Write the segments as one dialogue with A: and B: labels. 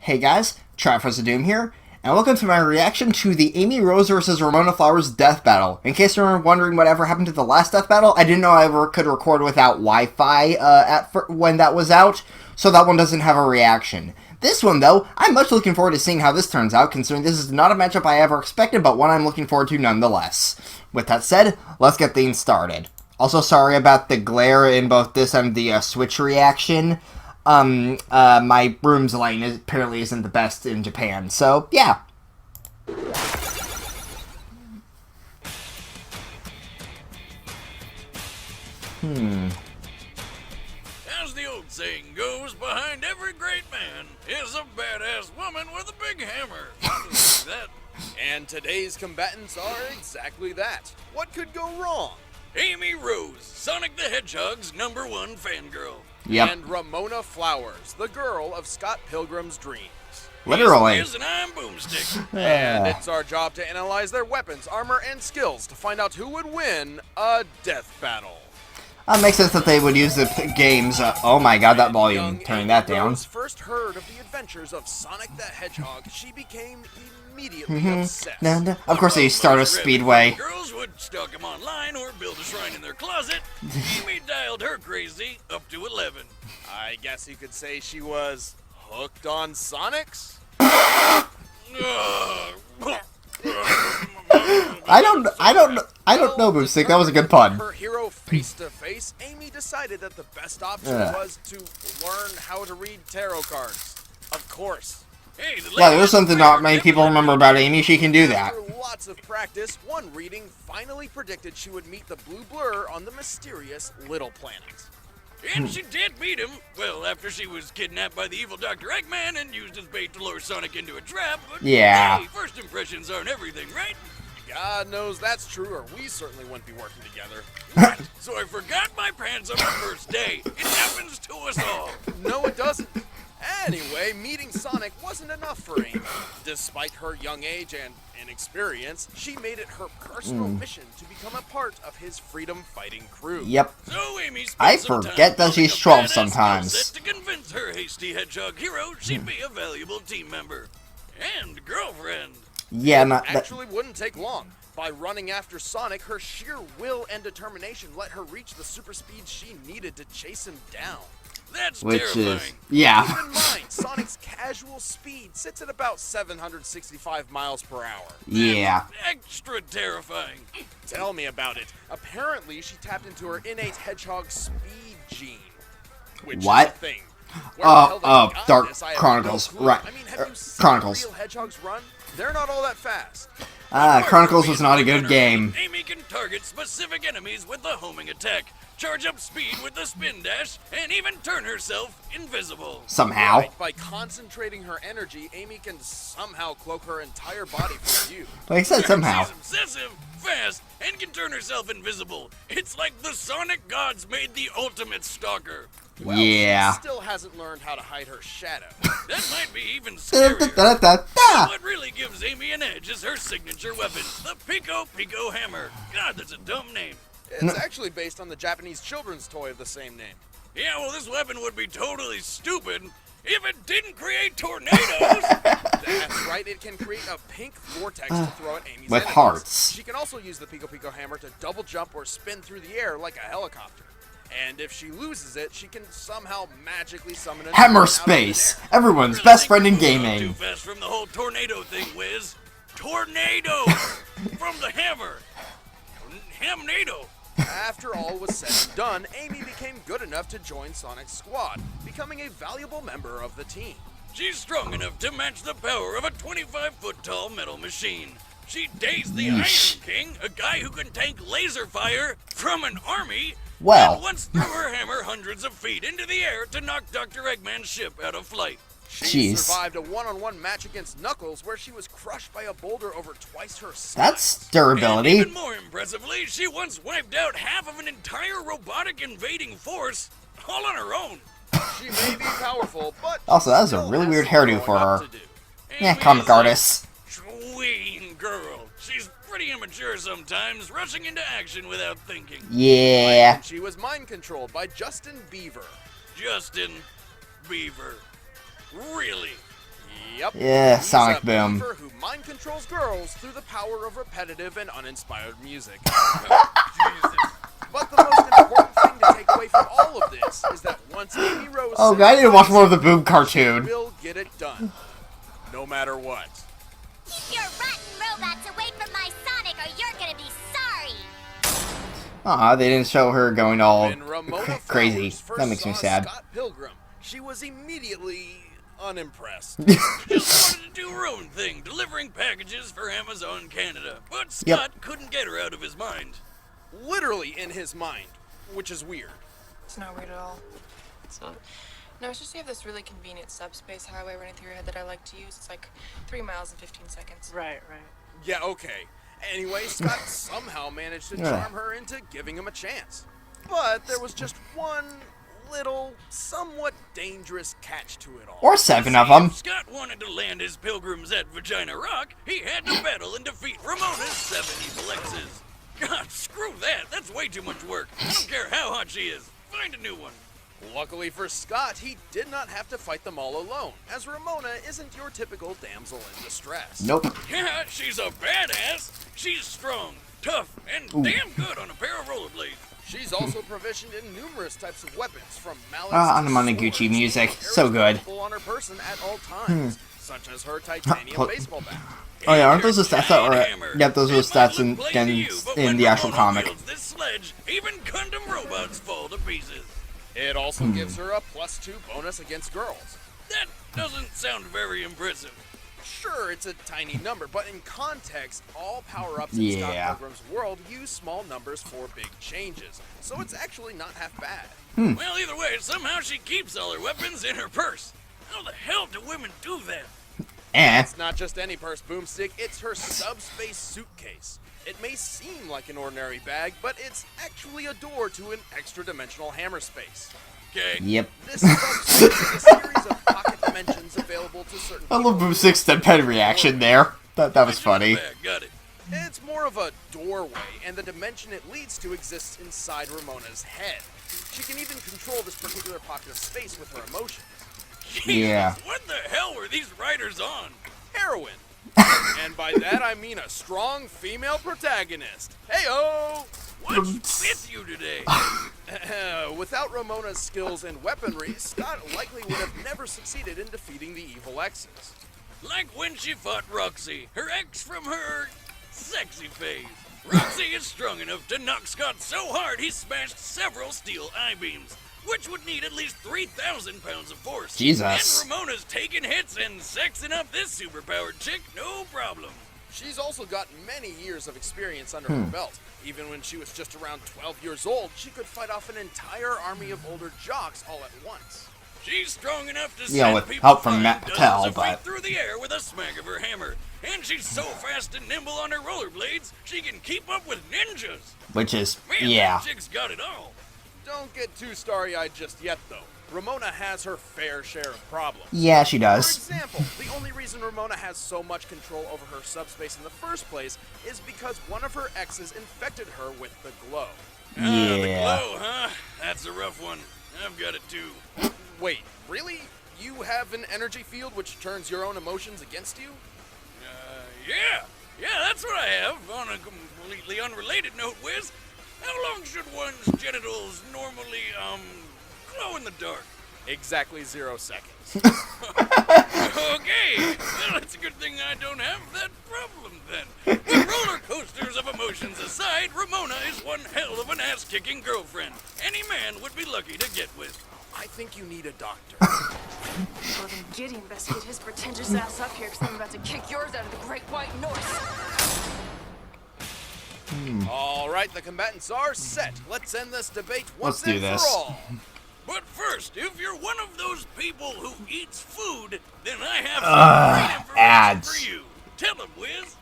A: Hey guys, Travis of Doom here, and welcome to my reaction to the Amy Rose vs. Ramona Flowers death battle. In case you're wondering whatever happened to the last death battle, I didn't know I ever could record without Wi-Fi when that was out, so that one doesn't have a reaction. This one, though, I'm much looking forward to seeing how this turns out, considering this is not a matchup I ever expected, but one I'm looking forward to nonetheless. With that said, let's get things started. Also, sorry about the glare in both this and the Switch reaction. My room's lighting apparently isn't the best in Japan, so, yeah.
B: As the old saying goes, behind every great man is a badass woman with a big hammer. That.
C: And today's combatants are exactly that. What could go wrong?
B: Amy Rose, Sonic the Hedgehog's #1 fangirl.
A: Yep.
C: And Ramona Flowers, the girl of Scott Pilgrim's dreams.
A: Literally.
B: Here's an iron boomstick.
C: And it's our job to analyze their weapons, armor, and skills to find out who would win a death battle.
A: Makes sense that they would use the games. Oh my god, that volume. Turning that down.
C: When Rose first heard of the adventures of Sonic the Hedgehog, she became immediately obsessed.
A: Of course, they start a speedway.
B: Girls would stalk him online or build a shrine in their closet. Amy dialed her crazy up to 11.
C: I guess you could say she was hooked on Sonics?
A: I don't know, Boomstick. That was a good pun.
C: Her hero face to face, Amy decided that the best option was to learn how to read tarot cards. Of course.
B: Hey,
A: Yeah, there's something not many people remember about Amy. She can do that.
C: After lots of practice, one reading finally predicted she would meet the blue blur on the mysterious Little Planet.
B: And she did meet him. Well, after she was kidnapped by the evil Dr. Eggman and used as bait to lure Sonic into a trap. But
A: Yeah.
B: hey, first impressions aren't everything, right?
C: God knows that's true, or we certainly wouldn't be working together.
B: What? So I forgot my pants on the first day. It happens to us all.
C: No, it doesn't. Anyway, meeting Sonic wasn't enough for Amy. Despite her young age and inexperience, she made it her personal mission to become a part of his freedom-fighting crew.
A: Yep.
B: So Amy spent
A: I
B: some
A: forget
B: time
A: that she's
B: building a
A: 12
B: badass
A: sometimes.
B: skill set to convince her hasty hedgehog hero she'd be a valuable team member and girlfriend.
A: Yeah, not that.
C: Actually wouldn't take long. By running after Sonic, her sheer will and determination let her reach the super speed she needed to chase him down.
B: That's
A: Which
B: terrifying.
A: is, yeah.
C: Keep in mind, Sonic's casual speed sits at about 765 miles per hour.
A: Yeah.
B: Extra terrifying.
C: Tell me about it. Apparently, she tapped into her innate hedgehog speed gene. Which
A: What?
C: is a thing. Where the hell they got
A: Dark
C: this, I have
A: Chronicles,
C: no clue.
A: right.
C: I mean, have you seen
A: Chronicles.
C: real hedgehogs run? They're not all that fast.
A: Chronicles was not a good game.
B: Amy can target specific enemies with a homing attack, charge up speed with the spin dash, and even turn herself invisible.
A: Somehow.
C: Right, by concentrating her energy, Amy can somehow cloak her entire body from view.
A: Like I said, somehow.
B: She's obsessive, fast, and can turn herself invisible. It's like the Sonic gods made the ultimate stalker.
C: Well,
A: Yeah.
C: she still hasn't learned how to hide her shadow.
B: That might be even scarier.
A: Da-da-da-da-da.
B: What really gives Amy an edge is her signature weapon, the Pico Hammer. God, that's a dumb name.
C: It's actually based on the Japanese children's toy of the same name.
B: Yeah, well, this weapon would be totally stupid if it didn't create tornadoes.
C: That's right, it can create a pink vortex to throw at Amy's
A: With
C: enemies.
A: hearts.
C: She can also use the Pico Hammer to double jump or spin through the air like a helicopter. And if she loses it, she can somehow magically summon a
A: Hammer
C: out of
A: space.
C: thin air.
A: Everyone's
B: Really
A: best
B: think
A: friend in
B: you moved on
A: gaming.
B: Too fast from the whole tornado thing, Wiz. Tornado from the hammer. Hamnado.
C: After all was said and done, Amy became good enough to join Sonic's squad, becoming a valuable member of the team.
B: She's strong enough to match the power of a 25-foot-tall metal machine. She dazed the
A: Yeesh.
B: Iron King, a guy who can tank laser fire from an army,
A: Well.
B: and once threw her hammer hundreds of feet into the air to knock Dr. Eggman's ship out of flight.
C: She
A: Jeez.
C: survived a one-on-one match against Knuckles where she was crushed by a boulder over twice her size.
A: That's
B: And
A: durability.
B: even more impressively, she once wiped out half of an entire robotic invading force all on her own.
C: She may be powerful, but
A: Also, that was a
C: still
A: really
C: has
A: weird
C: some
A: hairdo for
C: growing up
A: her.
C: to do.
A: Yeah,
B: Amy's
A: comic
B: a
A: artists.
B: Tween girl. She's pretty immature sometimes, rushing into action without thinking.
A: Yeah.
C: And she was mind controlled by Justin Bieber.
B: Justin Bieber. Really?
C: Yep.
A: Yeah,
C: he's
A: Sonic
C: a
A: Boom.
C: believer who mind controls girls through the power of repetitive and uninspired music.
B: Jesus.
C: But the most important thing to take away from all of this is that once Amy Rose
A: Oh,
C: says
A: God, I need to watch
C: yes,
A: more of the Boom
C: she
A: cartoon.
C: will get it done, no matter what.
D: Keep your rotten robots away from my Sonic or you're gonna be sorry!
A: Aw, they didn't show her going all
C: When Ramona
A: crazy.
C: Flowers first
A: That makes me
C: saw
A: sad.
C: Scott Pilgrim, she was immediately unimpressed.
B: Just wanted to do her own thing, delivering packages for Amazon Canada. But Scott couldn't get her out of his mind.
C: Literally in his mind, which is weird.
E: It's not weird at all. It's not. No, it's just you have this really convenient subspace highway running through your head that I like to use. It's like 3 miles in 15 seconds.
F: Right.
C: Yeah, okay. Anyway, Scott somehow managed to charm her into giving him a chance. But there was just one little, somewhat dangerous catch to it all.
A: Or 7 of
B: See,
A: them.
B: if Scott wanted to land his pilgrims at Vagina Rock, he had to battle and defeat Ramona's 7 evil exes. God, screw that. That's way too much work. I don't care how hot she is. Find a new one.
C: Luckily for Scott, he did not have to fight them all alone, as Ramona isn't your typical damsel in distress.
A: Nope.
B: Yeah, she's a badass. She's strong, tough, and damn good on a pair of rollerblades.
C: She's also provisioned in numerous types of weapons, from mallets
A: Ah,
C: to
A: Anamanaguchi
C: swords,
A: music.
C: and
A: So good.
C: carries on her person at all times, such as her titanium baseball bat.
A: Oh yeah, aren't those the stats that were?
B: Hammer.
A: Yep, those are the
B: It might
A: stats
B: look
A: in
B: plain to you, but
A: in
B: when
A: the actual
B: Ramona
A: comic.
B: wields this sledge, even condom robots fall to pieces.
C: It also gives her a +2 bonus against girls.
B: That doesn't sound very impressive.
C: Sure, it's a tiny number, but in context, all power-ups in Scott
A: Yeah.
C: Pilgrim's world use small numbers for big changes, so it's actually not half bad.
B: Well, either way, somehow she keeps all her weapons in her purse. How the hell do women do that?
C: It's not just any purse, Boomstick, it's her subspace suitcase. It may seem like an ordinary bag, but it's actually a door to an extra-dimensional hammer space.
B: Okay.
A: Yep.
C: This subspace is a series of pocket dimensions available to certain
A: I love
C: people.
A: Boomstick's deadpan reaction there. That was funny.
B: Bag, got it.
C: It's more of a doorway, and the dimension it leads to exists inside Ramona's head. She can even control this particular pocket of space with her emotions.
B: Jesus,
A: Yeah.
B: What the hell were these writers on?
C: Heroin. And by that I mean a strong female protagonist. Heyo!
B: What's with you today?
C: Without Ramona's skills and weaponry, Scott likely would have never succeeded in defeating the evil exes.
B: Like when she fought Roxy, her ex from her sexy phase. Roxy is strong enough to knock Scott so hard he smashed several steel I-beams, which would need at least 3,000 pounds of force.
A: Jesus.
B: And Ramona's taking hits and sexing up this superpowered chick, no problem.
C: She's also got many years of experience under her belt. Even when she was just around 12 years old, she could fight off an entire army of older jocks all at once.
B: She's strong enough to
A: Yeah,
B: send
A: with
B: people
A: help from
B: flying
A: Matt
B: dozens
A: Patel,
B: of feet
A: but-
B: through the air with a smack of her hammer. And she's so fast and nimble on her rollerblades, she can keep up with ninjas.
A: Which is,
B: Man,
A: yeah.
B: that chick's got it all.
C: Don't get too starry-eyed just yet, though. Ramona has her fair share of problems.
A: Yeah, she
C: For
A: does.
C: example, the only reason Ramona has so much control over her subspace in the first place is because one of her exes infected her with the glow.
B: The
A: Yeah.
B: glow, huh? That's a rough one. I've got it too.
C: Wait, really? You have an energy field which turns your own emotions against you?
B: Yeah, that's what I have. On a completely unrelated note, Wiz, how long should one's genitals normally, glow in the dark?
C: Exactly 0 seconds.
B: Okay, well, it's a good thing I don't have that problem then. The roller coasters of emotions aside, Ramona is one hell of an ass-kicking girlfriend. Any man would be lucky to get with.
C: I think you need a doctor.
E: Well, then Gideon best get his pretentious ass up here, because I'm about to kick yours out of the Great White North.
C: All right, the combatants are set. Let's end this debate once
A: Let's do
C: and
A: this.
C: for all.
B: But first, if you're one of those people who eats food, then I have some great information
A: ads.
B: for you. Tell them, Wiz.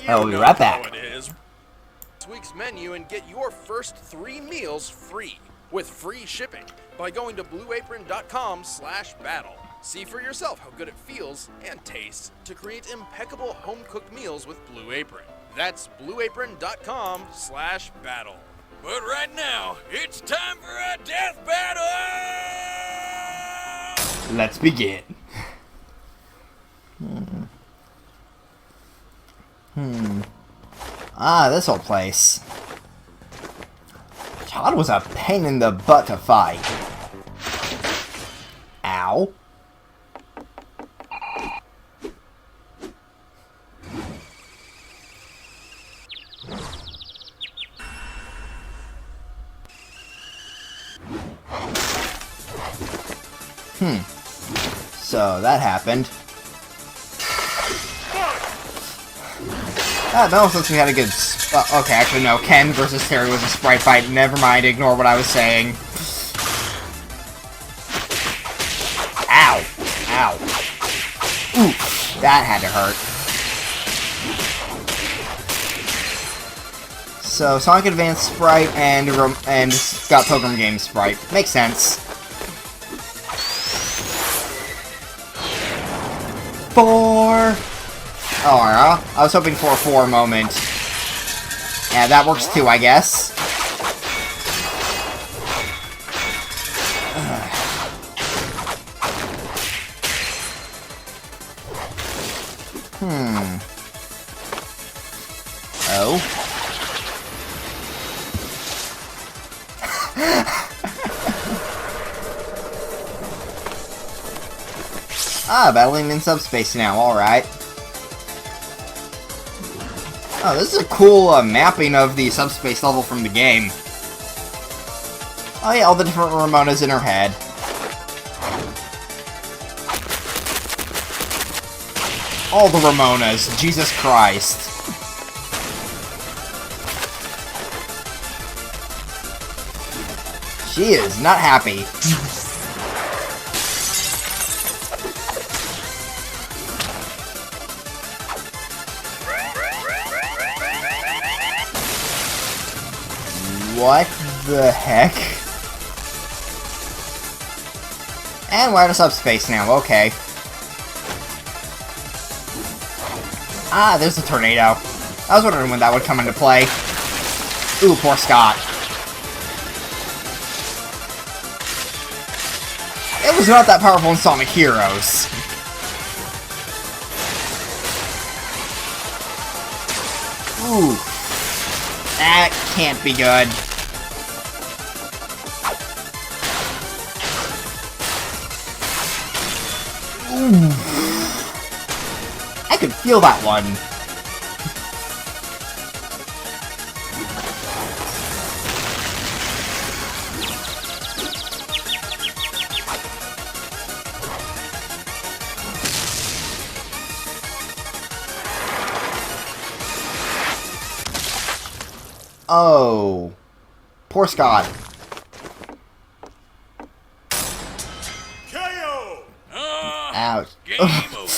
A: I will be
C: You
A: right
C: know
A: back.
C: how it is. This week's menu and get your first 3 meals free with free shipping by going to blueapron.com/battle. See for yourself how good it feels and tastes to create impeccable home-cooked meals with Blue Apron. That's blueapron.com/battle.
B: But right now, it's time for a death battle!
A: Let's begin. Ah, this old place. Todd was a pain in the butt to fight. Ow. So that happened. That almost looks like we had a good... okay, actually no. Ken versus Terry was a sprite fight. Never mind, ignore what I was saying. Ow. Ow. Ooh, that had to hurt. So, Sonic Advance sprite and Scott Pilgrim Game sprite. Makes sense. 4! Oh, yeah. I was hoping for a 4 moment. Yeah, that works too, I guess. Oh. Ah, battling in subspace now, alright. Oh, this is a cool mapping of the subspace level from the game. Oh yeah, all the different Ramonas in her head. All the Ramonas, Jesus Christ. She is not happy. What the heck? And we're out of subspace now, okay. Ah, there's a tornado. I was wondering when that would come into play. Ooh, poor Scott. It was not that powerful in Sonic Heroes. Ooh. That can't be good. Ooh. I could feel that one. Oh. Poor Scott.
C: KO!
A: Ouch.
B: Game over.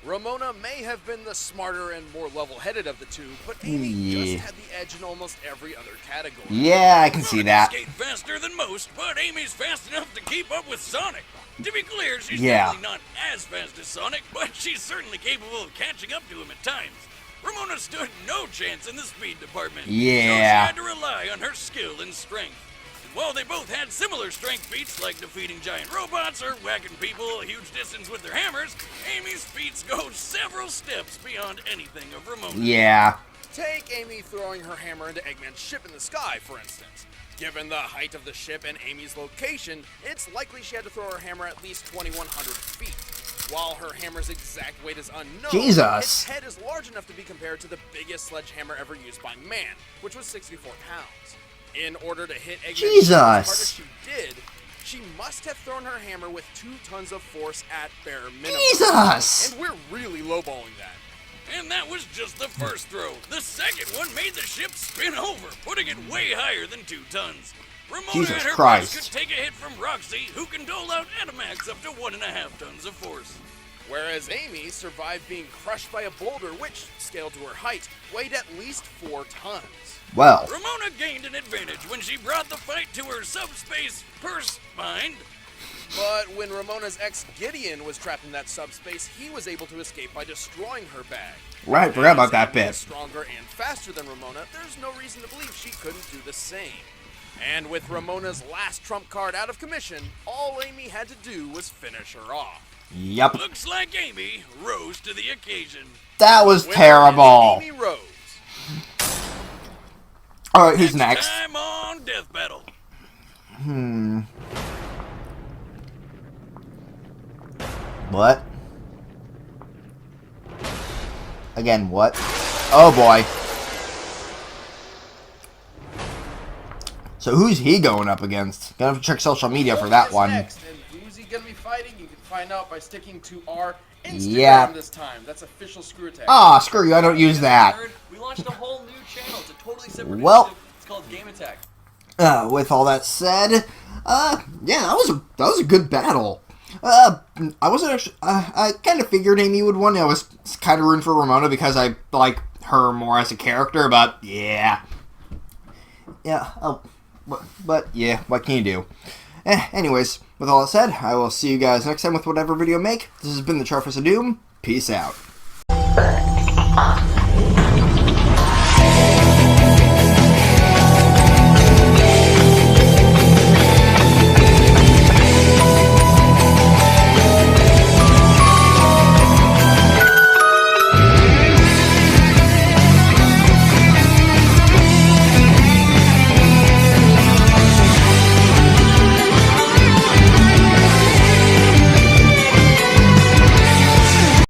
C: Ramona may have been the smarter and more level-headed of the two, but Amy
A: Yeah.
C: just had the edge in almost every other category.
A: Yeah, I can see that.
B: Skate faster than most, but Amy's fast enough to keep up with Sonic. To be clear, she's
A: Yeah.
B: definitely not as fast as Sonic, but she's certainly capable of catching up to him at times. Ramona stood no chance in the speed department. So she
A: Yeah.
B: had to rely on her skill and strength. And while they both had similar strength feats like defeating giant robots or whacking people a huge distance with their hammers, Amy's feats go several steps beyond anything of Ramona.
A: Yeah.
C: Take Amy throwing her hammer into Eggman's ship in the sky, for instance. Given the height of the ship and Amy's location, it's likely she had to throw her hammer at least 2,100 feet. While her hammer's exact weight is unknown,
A: Jesus.
C: its head is large enough to be compared to the biggest sledgehammer ever used by man, which was 64 pounds. In order to hit Eggman
A: Jesus.
C: as hard as she did, she must have thrown her hammer with 2 tons of force at bare minimum.
A: Jesus!
C: And we're really lowballing that.
B: And that was just the first throw. The second one made the ship spin over, putting it way higher than 2 tons. Ramona
A: Jesus
B: and her
A: Christ.
B: boys could take a hit from Roxy, who can dole out at a max up to 1.5 tons of force.
C: Whereas Amy survived being crushed by a boulder which, scaled to her height, weighed at least 4 tons.
A: Well,
B: Ramona gained an advantage when she brought the fight to her subspace purse mind.
C: But when Ramona's ex Gideon was trapped in that subspace, he was able to escape by destroying her bag.
A: right, forgot about
C: As
A: that
C: Amy is
A: bit.
C: stronger and faster than Ramona, there's no reason to believe she couldn't do the same. And with Ramona's last trump card out of commission, all Amy had to do was finish her off.
A: Yep.
B: Looks like Amy rose to the occasion.
A: That was
C: Winner
A: terrible.
C: is Amy Rose.
A: Alright, who's next?
B: Time on Death Battle.
A: What? Again, what? Oh boy. So who's he going up against? Gonna have to check social media for that one.
F: Next, and who's he gonna be fighting? You can find out by sticking to our Instagram
A: Yeah.
F: this time. That's official Screw Attack.
A: Ah, screw you, I don't use that.
G: We launched a whole new channel. It's a totally separate
A: Well.
G: initiative. It's called Game Attack.
A: With all that said, yeah, that was a good battle. I wasn't actually, I kind of figured Amy would win. I was kind of rooting for Ramona because I like her more as a character, but yeah. Yeah, but yeah, what can you do? Anyways, with all that said, I will see you guys next time with whatever video I make. This has been the Charfus of Doom. Peace out.